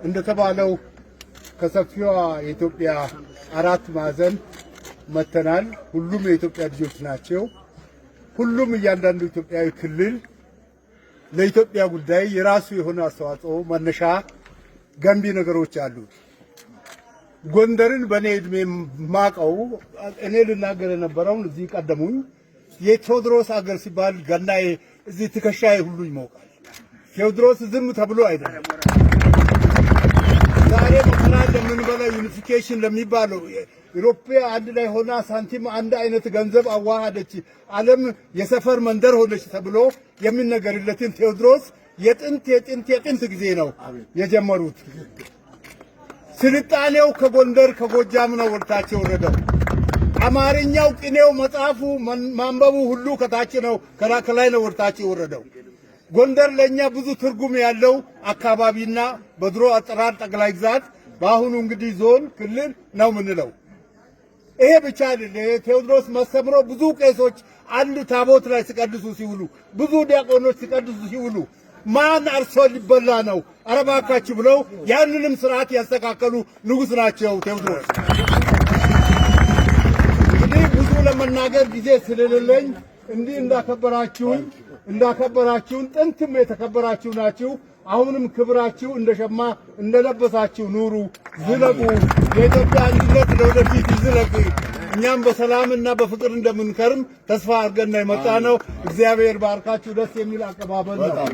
እንደተባለው ከሰፊዋ የኢትዮጵያ አራት ማዕዘን መተናል። ሁሉም የኢትዮጵያ ልጆች ናቸው። ሁሉም እያንዳንዱ ኢትዮጵያዊ ክልል ለኢትዮጵያ ጉዳይ የራሱ የሆነ አስተዋጽኦ መነሻ ገንቢ ነገሮች አሉ። ጎንደርን በኔ እድሜ ማቀው እኔ ልናገር የነበረውን እዚህ ቀደሙኝ የቴዎድሮስ አገር ሲባል ገናዬ እዚህ ትከሻዬ ሁሉ ይሞቃል። ቴዎድሮስ ዝም ተብሎ አይደለም። ዛሬ መከራ ለምንበላው ዩኒፊኬሽን ለሚባለው ኢትዮጵያ አንድ ላይ ሆና ሳንቲም አንድ አይነት ገንዘብ አዋሃደች፣ ዓለም የሰፈር መንደር ሆነች ተብሎ የሚነገርለትን ቴዎድሮስ የጥንት ጊዜ ነው የጀመሩት። ስልጣኔው ከጎንደር ከጎጃም ነው ወርታቸው ወረደው። አማርኛው፣ ቅኔው፣ መጽሐፉ፣ ማንበቡ ሁሉ ከታች ነው ከላይ ነው ወርታቸው ወረደው። ጎንደር ለኛ ብዙ ትርጉም ያለው አካባቢና በድሮ አጠራር ጠቅላይ ግዛት በአሁኑ እንግዲህ ዞን ክልል ነው ምንለው። ይሄ ብቻ አይደለም። ቴዎድሮስ መስተምሮ ብዙ ቄሶች አንድ ታቦት ላይ ሲቀድሱ ሲውሉ፣ ብዙ ዲያቆኖች ሲቀድሱ ሲውሉ ማን አርሶ ሊበላ ነው አረባካች ብለው ያንንም ስርዓት ያስተካከሉ ንጉስ ናቸው ቴዎድሮስ። እንግዲህ ብዙ ለመናገር ጊዜ ስለሌለኝ እንዲህ እንዳከበራችሁን ጥንትም የተከበራችሁ ናችሁ። አሁንም ክብራችሁ እንደሸማ እንደለበሳችሁ ኑሩ፣ ዝለቁ። የኢትዮጵያ አንድነት ለወደፊት ይዝለቅ። እኛም በሰላምና በፍቅር እንደምንከርም ተስፋ አድርገን የመጣ ነው። እግዚአብሔር ባርካችሁ። ደስ የሚል አቀባበል ነው።